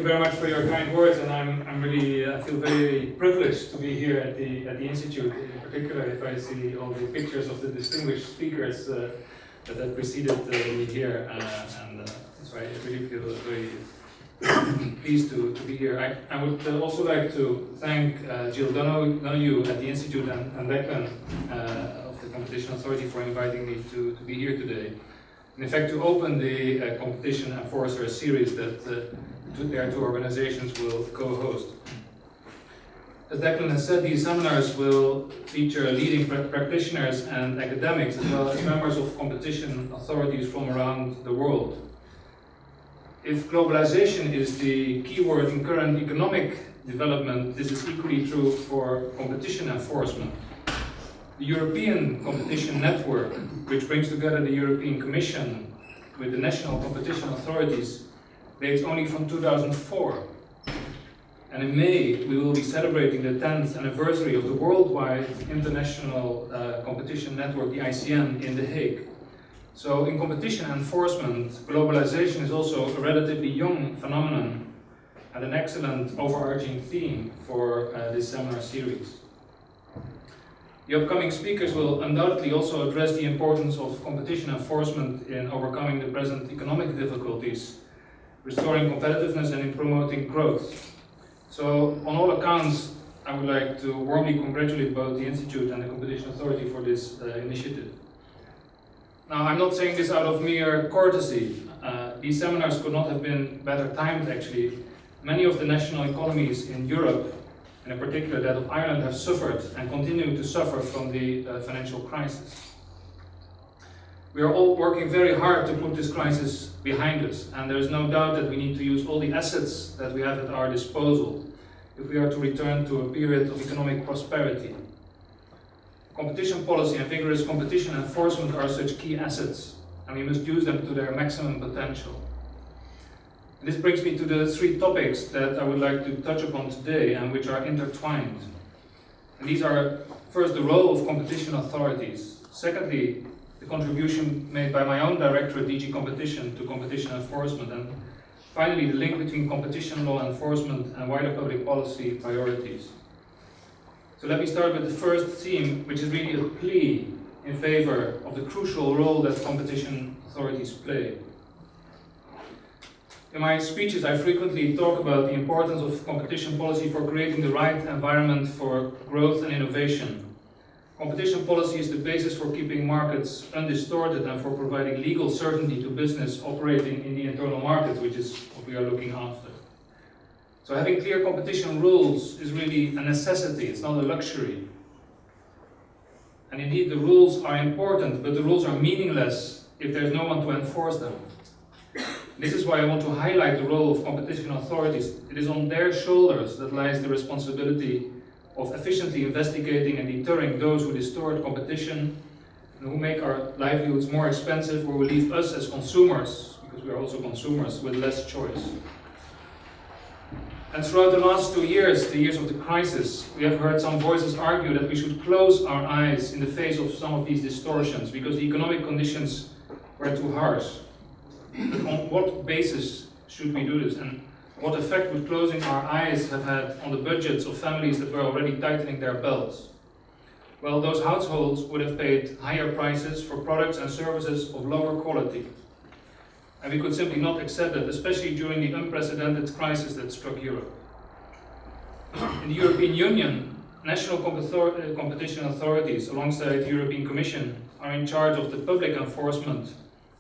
very much for your kind words, and I feel very privileged to be here at the Institute, in particular if I see all the pictures of the distinguished speakers that have preceded me here, so I really feel very pleased to be here. I would also like to thank Jill Donoghue at the Institute and Declan of the Competition Authority for inviting me to be here today. In fact, to open the Competition Enforcer series that their two organizations will co-host. As Declan has said, these seminars will feature leading practitioners and academics, as well as members of competition authorities from around the world. If globalization is the keyword in current economic development, this is equally true for competition enforcement. The European Competition Network, which brings together the European Commission with the national competition authorities, dates only from 2004. And in May, we will be celebrating the 10th anniversary of the worldwide international competition network, the ICN, in The Hague. So in competition enforcement, globalization is also a relatively young phenomenon and an excellent overarching theme for this seminar series. The upcoming speakers will undoubtedly also address the importance of competition enforcement in overcoming the present economic difficulties, restoring competitiveness and in promoting growth. So on all accounts, I would like to warmly congratulate both the Institute and the Competition Authority for this initiative. Now, I'm not saying this out of mere courtesy. These seminars could not have been better timed, actually. Many of the national economies in Europe, and in particular that of Ireland, have suffered and continue to suffer from the financial crisis. We are all working very hard to put this crisis behind us, and there is no doubt that we need to use all the assets that we have at our disposal if we are to return to a period of economic prosperity. Competition policy and vigorous competition enforcement are such key assets, and we must use them to their maximum potential. And this brings me to the three topics that I would like to touch upon today and which are intertwined. And these are, first, the role of competition authorities. Secondly, the contribution made by my own directorate, DG Competition, to competition enforcement. And finally, the link between competition law enforcement and wider public policy priorities. So let me start with the first theme, which is really a plea in favor of the crucial role that competition authorities play. In my speeches, I frequently talk about the importance of competition policy for creating the right environment for growth and innovation. Competition policy is the basis for keeping markets undistorted and for providing legal certainty to business operating in the internal market, which is what we are looking after. So having clear competition rules is really a necessity, it's not a luxury. And indeed, the rules are important, but the rules are meaningless if there's no one to enforce them. This is why I want to highlight the role of competition authorities. It is on their shoulders that lies the responsibility of efficiently investigating and deterring those who distort competition and who make our livelihoods more expensive or who leave us as consumers, because we are also consumers, with less choice. And throughout the last 2 years, the years of the crisis, we have heard some voices argue that we should close our eyes in the face of some of these distortions because the economic conditions were too harsh. But on what basis should we do this? And what effect would closing our eyes have had on the budgets of families that were already tightening their belts? Well, those households would have paid higher prices for products and services of lower quality. And we could simply not accept that, especially during the unprecedented crisis that struck Europe. In the European Union, national competition authorities, alongside the European Commission, are in charge of the public enforcement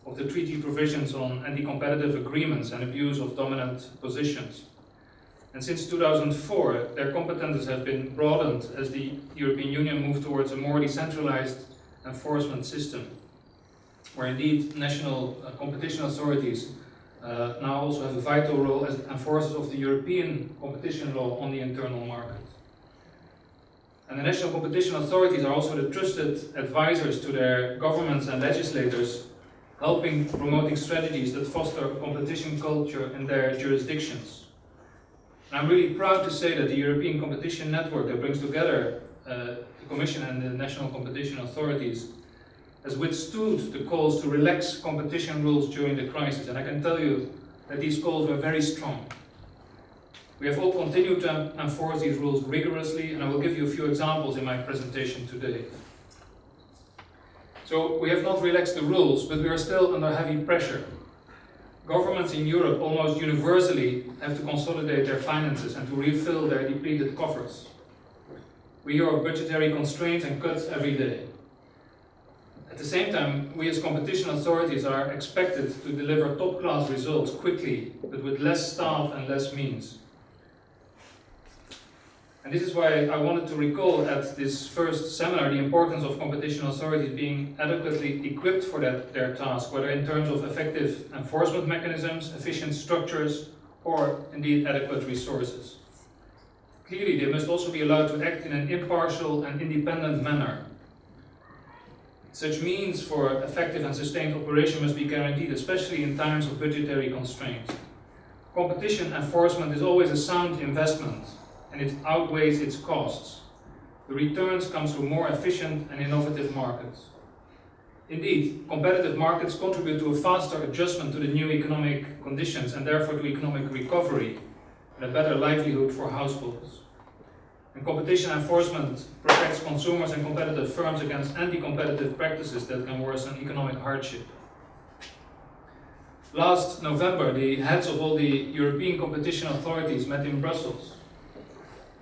of the treaty provisions on anti-competitive agreements and abuse of dominant positions. And since 2004, their competences have been broadened as the European Union moved towards a more decentralized enforcement system, where indeed national competition authorities now also have a vital role as enforcers of the European competition law on the internal market. And the national competition authorities are also the trusted advisors to their governments and legislators, helping promoting strategies that foster a competition culture in their jurisdictions. And I'm really proud to say that the European Competition Network that brings together the Commission and the national competition authorities has withstood the calls to relax competition rules during the crisis. And I can tell you that these calls were very strong. We have all continued to enforce these rules rigorously, and I will give you a few examples in my presentation today. So we have not relaxed the rules, but we are still under heavy pressure. Governments in Europe almost universally have to consolidate their finances and to refill their depleted coffers. We hear of budgetary constraints and cuts every day. At the same time, we as competition authorities are expected to deliver top-class results quickly, but with less staff and less means. And this is why I wanted to recall at this first seminar the importance of competition authorities being adequately equipped for their task, whether in terms of effective enforcement mechanisms, efficient structures, or indeed adequate resources. Clearly, they must also be allowed to act in an impartial and independent manner. Such means for effective and sustained operation must be guaranteed, especially in times of budgetary constraints. Competition enforcement is always a sound investment, and it outweighs its costs. The returns come through more efficient and innovative markets. Indeed, competitive markets contribute to a faster adjustment to the new economic conditions and therefore to economic recovery and a better livelihood for households. And competition enforcement protects consumers and competitive firms against anti-competitive practices that can worsen economic hardship. Last November, the heads of all the European competition authorities met in Brussels.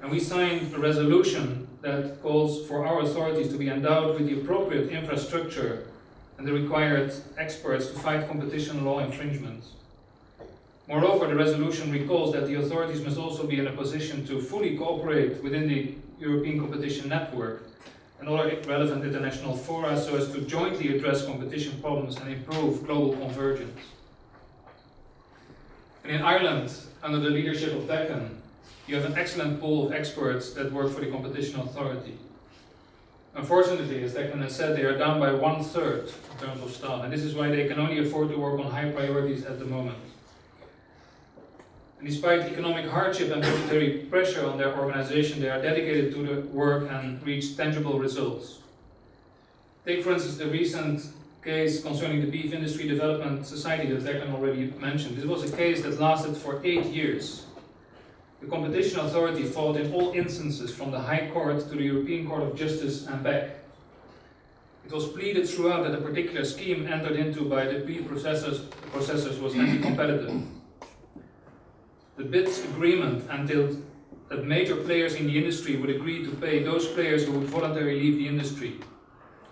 And we signed a resolution that calls for our authorities to be endowed with the appropriate infrastructure and the required experts to fight competition law infringements. Moreover, the resolution recalls that the authorities must also be in a position to fully cooperate within the European competition network and other relevant international fora so as to jointly address competition problems and improve global convergence. And in Ireland, under the leadership of Declan, you have an excellent pool of experts that work for the competition authority. Unfortunately, as Declan has said, they are down by 1/3 in terms of staff, and this is why they can only afford to work on high priorities at the moment. And despite economic hardship and budgetary pressure on their organization, they are dedicated to the work and reach tangible results. Take, for instance, the recent case concerning the Beef Industry Development Society that Declan already mentioned. This was a case that lasted for 8 years. The competition authority fought in all instances from the High Court to the European Court of Justice and back. It was pleaded throughout that a particular scheme entered into by the beef processors was anti-competitive. The BITS agreement entailed that major players in the industry would agree to pay those players who would voluntarily leave the industry.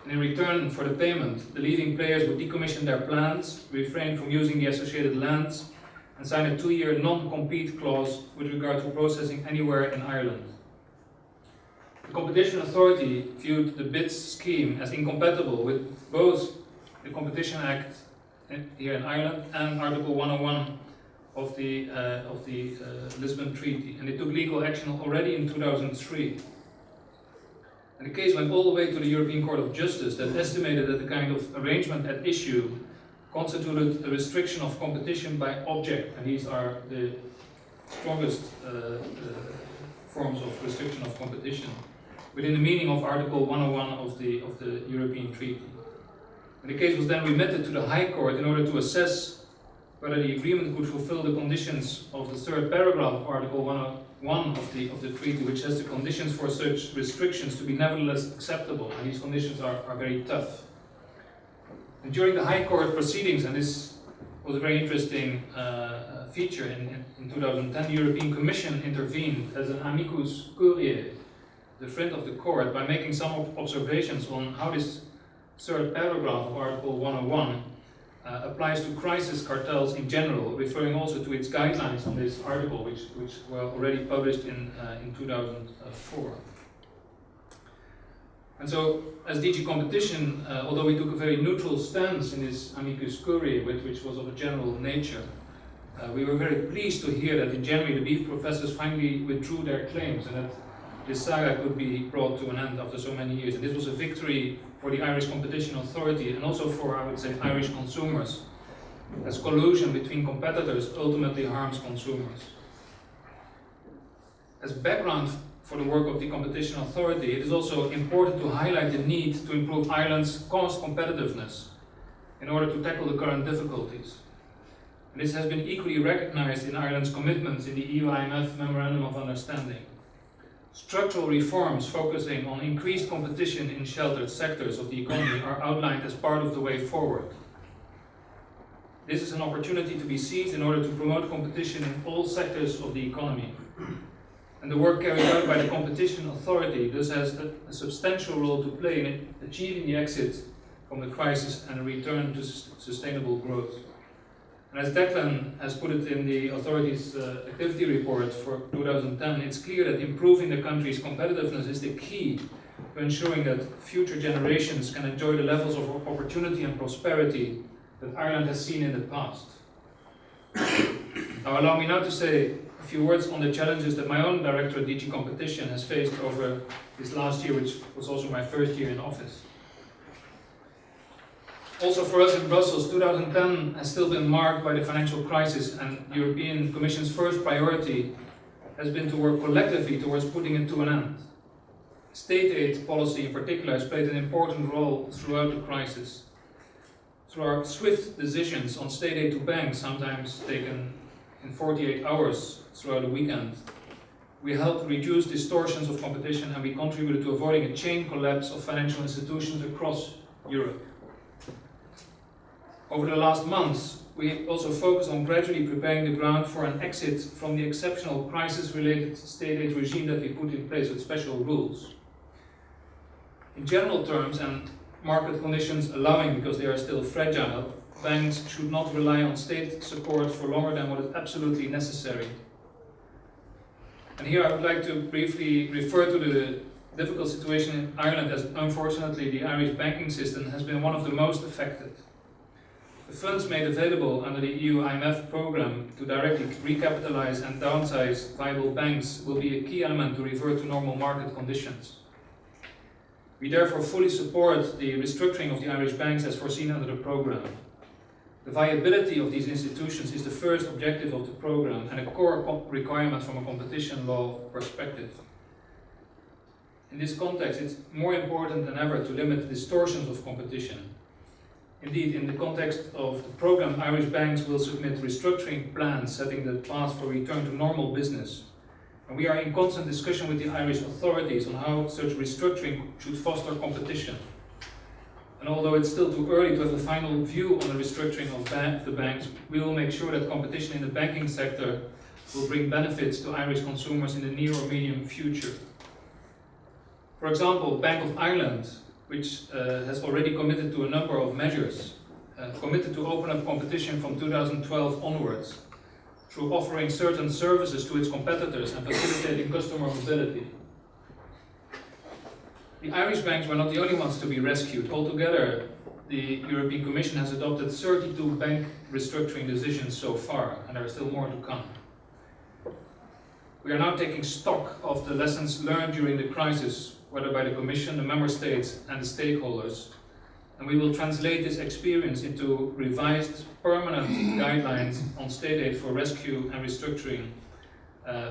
And in return for the payment, the leaving players would decommission their plants, refrain from using the associated lands, and sign a 2-year non-compete clause with regard to processing anywhere in Ireland. The Competition Authority viewed the BITS scheme as incompatible with both the Competition Act here in Ireland and Article 101 of the Lisbon Treaty, and they took legal action already in 2003. And the case went all the way to the European Court of Justice that estimated that the kind of arrangement at issue constituted a restriction of competition by object, and these are the strongest forms of restriction of competition within the meaning of Article 101 of the European Treaty. And the case was then remitted to the High Court in order to assess whether the agreement could fulfill the conditions of the third paragraph of Article 101 of the treaty, which has the conditions for such restrictions to be nevertheless acceptable, and these conditions are very tough. And during the High Court proceedings, and this was a very interesting feature in 2010, the European Commission intervened as an amicus curiae, the friend of the court, by making some observations on how this third paragraph of Article 101 applies to crisis cartels in general, referring also to its guidelines on this article, which were already published in 2004. And so, as DG Competition, although we took a very neutral stance in this amicus curiae, which was of a general nature, we were very pleased to hear that in January the beef professors finally withdrew their claims and that this saga could be brought to an end after so many years. And this was a victory for the Irish Competition Authority and also for, I would say, Irish consumers, as collusion between competitors ultimately harms consumers. As background for the work of the Competition Authority, it is also important to highlight the need to improve Ireland's cost competitiveness in order to tackle the current difficulties. And this has been equally recognized in Ireland's commitments in the EU-IMF Memorandum of Understanding. Structural reforms focusing on increased competition in sheltered sectors of the economy are outlined as part of the way forward. This is an opportunity to be seized in order to promote competition in all sectors of the economy. And the work carried out by the competition authority thus has a substantial role to play in achieving the exit from the crisis and a return to sustainable growth. And as Declan has put it in the authorities' activity report for 2010, it's clear that improving the country's competitiveness is the key to ensuring that future generations can enjoy the levels of opportunity and prosperity that Ireland has seen in the past. Now allow me now to say a few words on the challenges that my own Directorate DG Competition has faced over this last year, which was also my first year in office. Also for us in Brussels, 2010 has still been marked by the financial crisis, and the European Commission's first priority has been to work collectively towards putting it to an end. State aid policy in particular has played an important role throughout the crisis. Through our swift decisions on state aid to banks, sometimes taken in 48 hours throughout the weekend, we helped reduce distortions of competition, and we contributed to avoiding a chain collapse of financial institutions across Europe. Over the last months, we also focused on gradually preparing the ground for an exit from the exceptional crisis-related state aid regime that we put in place with special rules. In general terms, and market conditions allowing, because they are still fragile, banks should not rely on state support for longer than what is absolutely necessary. And here I would like to briefly refer to the difficult situation in Ireland, as unfortunately the Irish banking system has been one of the most affected. The funds made available under the EU-IMF program to directly recapitalize and downsize viable banks will be a key element to revert to normal market conditions. We therefore fully support the restructuring of the Irish banks as foreseen under the program. The viability of these institutions is the first objective of the program and a core requirement from a competition law perspective. In this context, it's more important than ever to limit distortions of competition. Indeed, in the context of the program, Irish banks will submit restructuring plans setting the path for return to normal business. And we are in constant discussion with the Irish authorities on how such restructuring should foster competition. And although it's still too early to have a final view on the restructuring of the banks, we will make sure that competition in the banking sector will bring benefits to Irish consumers in the near or medium future. For example, Bank of Ireland, which has already committed to a number of measures, committed to open up competition from 2012 onwards, through offering certain services to its competitors and facilitating customer mobility. The Irish banks were not the only ones to be rescued. Altogether, the European Commission has adopted 32 bank restructuring decisions so far, and there are still more to come. We are now taking stock of the lessons learned during the crisis, whether by the Commission, the Member States and the stakeholders, and we will translate this experience into revised permanent guidelines on state aid for rescue and restructuring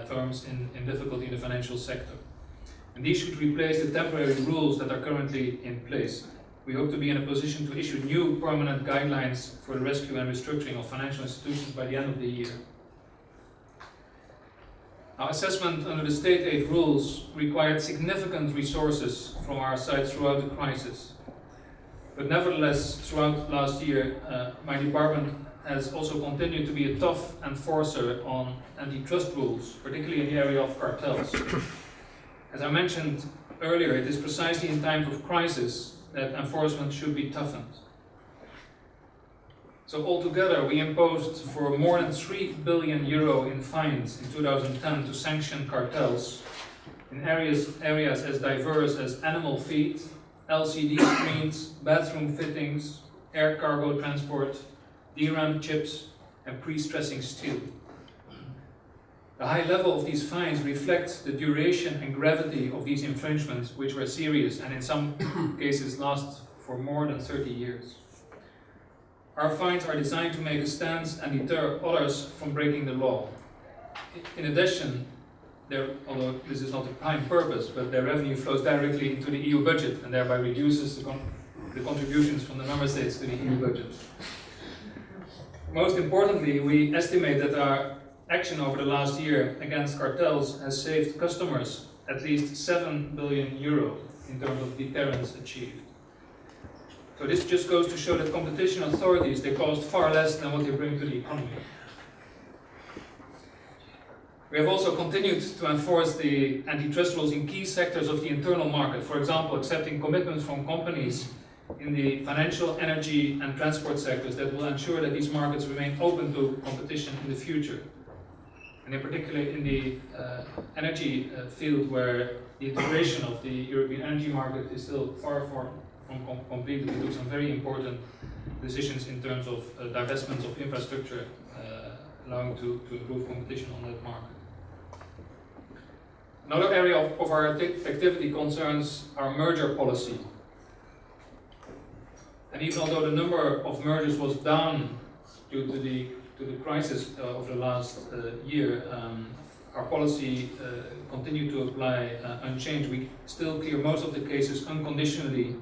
firms in difficulty in the financial sector. And these should replace the temporary rules that are currently in place. We hope to be in a position to issue new permanent guidelines for the rescue and restructuring of financial institutions by the end of the year. Our assessment under the state aid rules required significant resources from our side throughout the crisis. But nevertheless, throughout last year, my department has also continued to be a tough enforcer on antitrust rules, particularly in the area of cartels. As I mentioned earlier, it is precisely in times of crisis that enforcement should be toughened. So altogether, we imposed for more than €3 billion in fines in 2010 to sanction cartels in areas as diverse as animal feed, LCD screens, bathroom fittings, air cargo transport, DRAM chips, and pre-stressing steel. The high level of these fines reflects the duration and gravity of these infringements, which were serious and in some cases last for more than 30 years. Our fines are designed to make a stance and deter others from breaking the law. In addition, although this is not the prime purpose, but their revenue flows directly into the EU budget and thereby reduces the contributions from the member states to the EU budget. Most importantly, we estimate that our action over the last year against cartels has saved customers at least 7 billion euro in terms of deterrence achieved. So this just goes to show that competition authorities, they cost far less than what they bring to the economy. We have also continued to enforce the antitrust laws in key sectors of the internal market. For example, accepting commitments from companies in the financial, energy and transport sectors that will ensure that these markets remain open to competition in the future. And in particular in the energy field, where the integration of the European energy market is still far from complete. We took some very important decisions in terms of divestments of infrastructure, allowing to improve competition on that market. Another area of our activity concerns our merger policy. And even although the number of mergers was down due to the crisis of the last year, our policy continued to apply unchanged. We still clear most of the cases unconditionally,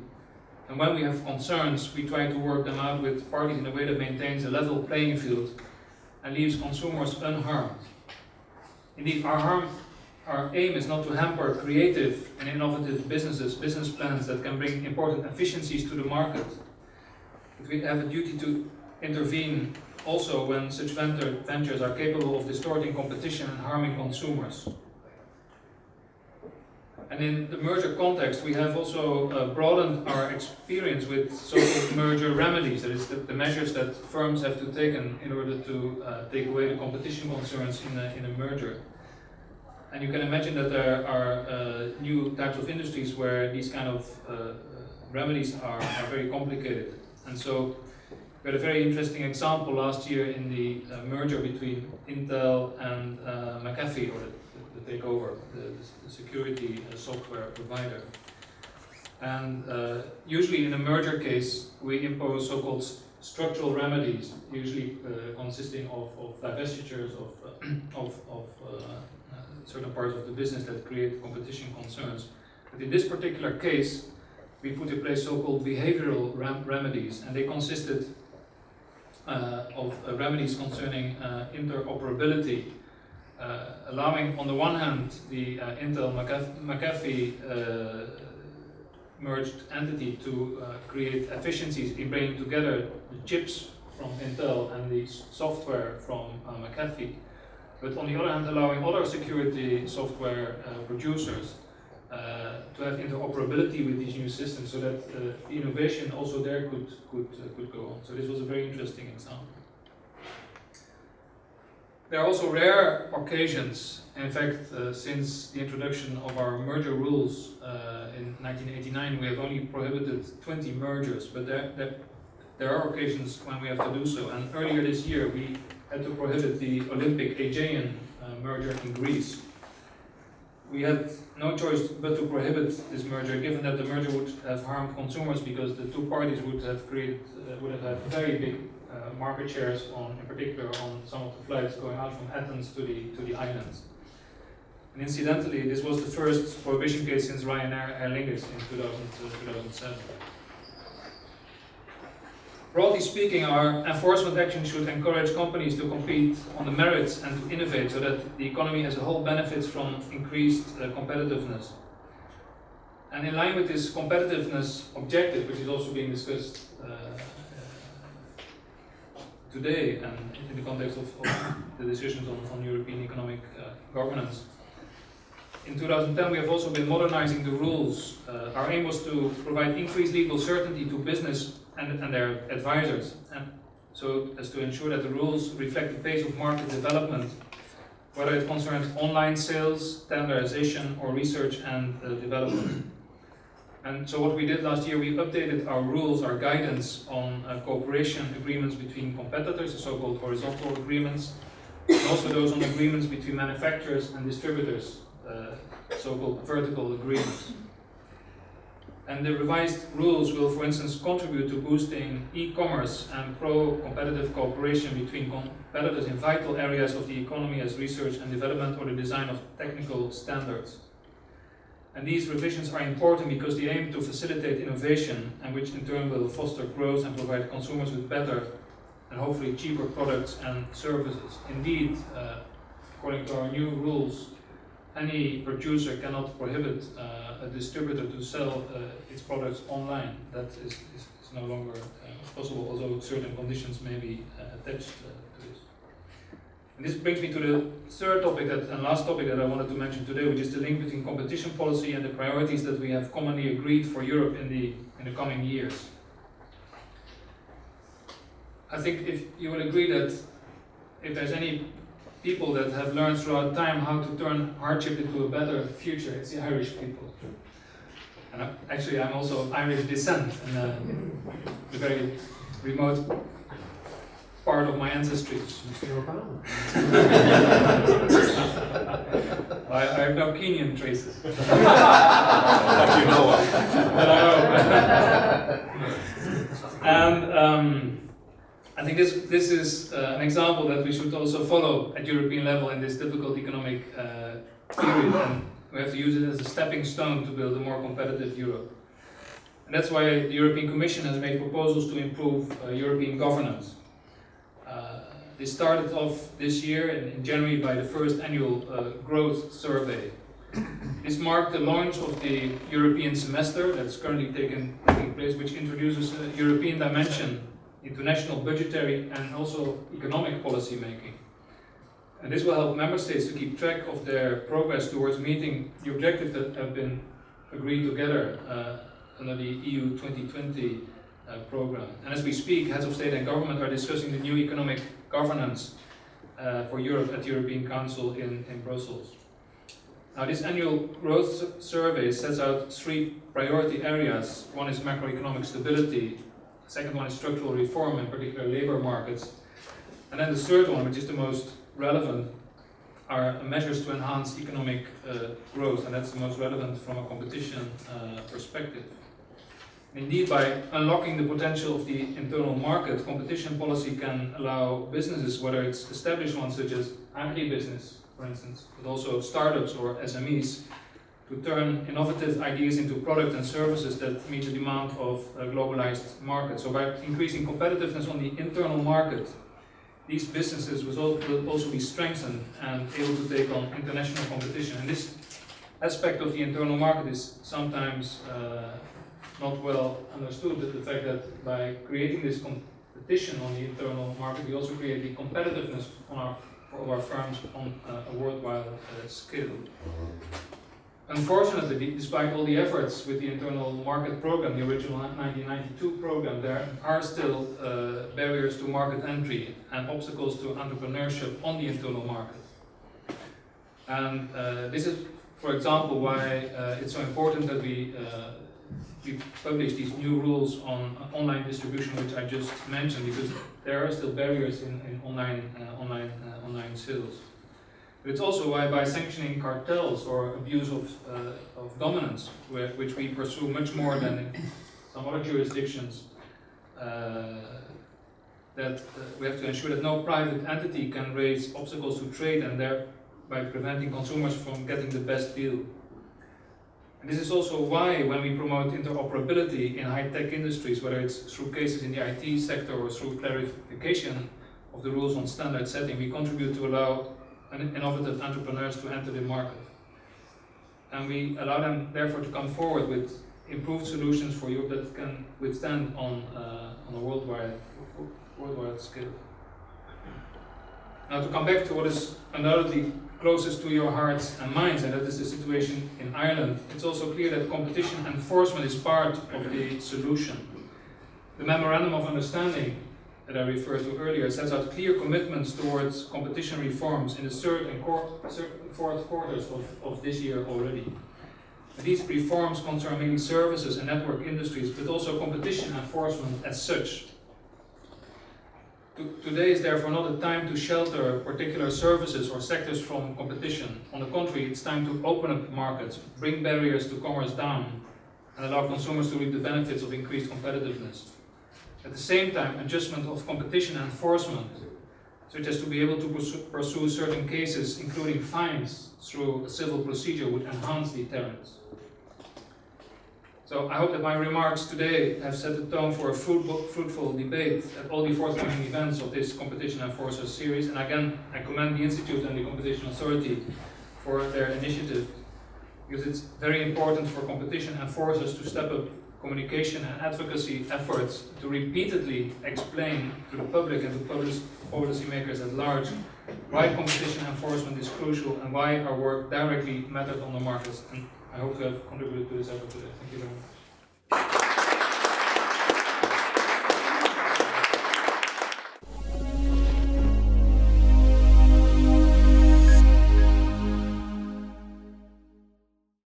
and when we have concerns, we try to work them out with parties in a way that maintains a level playing field and leaves consumers unharmed. Indeed, our aim is not to hamper creative and innovative business plans that can bring important efficiencies to the market. But we have a duty to intervene also when such ventures are capable of distorting competition and harming consumers. And in the merger context, we have also broadened our experience with so-called merger remedies. That is, the measures that firms have to take in order to take away the competition concerns in a merger. And you can imagine that there are new types of industries where these kind of remedies are very complicated. And so we had a very interesting example last year in the merger between Intel and McAfee, or the takeover, the security software provider. And usually in a merger case, we impose so-called structural remedies, usually consisting of divestitures of certain parts of the business that create competition concerns. But in this particular case, we put in place so-called behavioral remedies, and they consisted of remedies concerning interoperability, allowing on the one hand the Intel McAfee merged entity to create efficiencies in bringing together the chips from Intel and the software from McAfee, but on the other hand allowing other security software producers to have interoperability with these new systems, so that the innovation also there could go on. So this was a very interesting example. There are also rare occasions. In fact, since the introduction of our merger rules in 1989, we have only prohibited 20 mergers, but there are occasions when we have to do so. And earlier this year, we had to prohibit the Olympic Aegean merger in Greece. We had no choice but to prohibit this merger, given that the merger would have harmed consumers, because the two parties would have had very big market shares in particular on some of the flights going out from Athens to the islands. And incidentally, this was the first prohibition case since Ryanair Aer Lingus in 2007. Broadly speaking, our enforcement action should encourage companies to compete on the merits and to innovate, so that the economy as a whole benefits from increased competitiveness. And in line with this competitiveness objective, which is also being discussed today and in the context of the decisions on European economic governance, in 2010 we have also been modernizing the rules. Our aim was to provide increased legal certainty to business and their advisors, and so as to ensure that the rules reflect the pace of market development, whether it concerns online sales, standardization, or research and development. And so what we did last year, we updated our rules, our guidance on cooperation agreements between competitors, the so-called horizontal agreements, and also those on agreements between manufacturers and distributors, so-called vertical agreements. And the revised rules will, for instance, contribute to boosting e-commerce and pro-competitive cooperation between competitors in vital areas of the economy as research and development or the design of technical standards. And these revisions are important because they aim to facilitate innovation, and which in turn will foster growth and provide consumers with better and hopefully cheaper products and services. Indeed, according to our new rules, any producer cannot prohibit a distributor to sell its products online. That is no longer possible, although certain conditions may be attached to this. And this brings me to the third topic and last topic that I wanted to mention today, which is the link between competition policy and the priorities that we have commonly agreed for Europe in the coming years. I think if you will agree that if there's any people that have learned throughout time how to turn hardship into a better future, it's the Irish people. And actually I'm also of Irish descent, and a very remote part of my ancestry. I have no Kenyan traces. That you know of. And I think this is an example that we should also follow at European level in this difficult economic period, and we have to use it as a stepping stone to build a more competitive Europe. And that's why the European Commission has made proposals to improve European governance. They started off this year in January by the first annual growth survey. This marked the launch of the European semester that's currently taking place, which introduces a European dimension into national budgetary and also economic policy making. And this will help member states to keep track of their progress towards meeting the objectives that have been agreed together under the EU 2020 program. And as we speak, heads of state and government are discussing the new economic governance for Europe at the European Council in Brussels. Now, this annual growth survey sets out 3 priority areas. One is macroeconomic stability, the second one is structural reform, in particular labor markets, and then the third one, which is the most relevant, are measures to enhance economic growth, and that's the most relevant from a competition perspective. Indeed, by unlocking the potential of the internal market, competition policy can allow businesses, whether it's established ones such as agribusiness, for instance, but also startups or SMEs, to turn innovative ideas into products and services that meet the demand of a globalized market. So by increasing competitiveness on the internal market, these businesses will also be strengthened and able to take on international competition. And this aspect of the internal market is sometimes not well understood, the fact that by creating this competition on the internal market, we also create the competitiveness of our firms on a worldwide scale. Unfortunately, despite all the efforts with the internal market program, the original 1992 program, there are still barriers to market entry and obstacles to entrepreneurship on the internal market. And this is, for example, why it's so important that we publish these new rules on online distribution, which I just mentioned, because there are still barriers in online sales. But it's also why, by sanctioning cartels or abuse of dominance, which we pursue much more than in some other jurisdictions, that we have to ensure that no private entity can raise obstacles to trade, and thereby preventing consumers from getting the best deal. And this is also why, when we promote interoperability in high-tech industries, whether it's through cases in the IT sector or through clarification of the rules on standard setting, we contribute to allow innovative entrepreneurs to enter the market. And we allow them, therefore, to come forward with improved solutions for Europe that can withstand on a worldwide scale. Now, to come back to what is undoubtedly closest to your hearts and minds, and that is the situation in Ireland, it's also clear that competition enforcement is part of the solution. The Memorandum of Understanding that I referred to earlier sets out clear commitments towards competition reforms in the third and fourth quarters of this year already. These reforms concern mainly services and network industries, but also competition enforcement as such. Today is therefore not a time to shelter particular services or sectors from competition. On the contrary, it's time to open up markets, bring barriers to commerce down, and allow consumers to reap the benefits of increased competitiveness. At the same time, adjustment of competition enforcement, such as to be able to pursue certain cases, including fines, through a civil procedure, would enhance deterrence. So I hope that my remarks today have set the tone for a fruitful debate at all the forthcoming events of this Competition Enforcers series. And again, I commend the Institute and the Competition Authority for their initiative, because it's very important for competition enforcers to step up communication and advocacy efforts to repeatedly explain to the public and to policymakers at large why competition enforcement is crucial and why our work directly matters on the markets. And I hope to have contributed to this effort today. Thank you very much.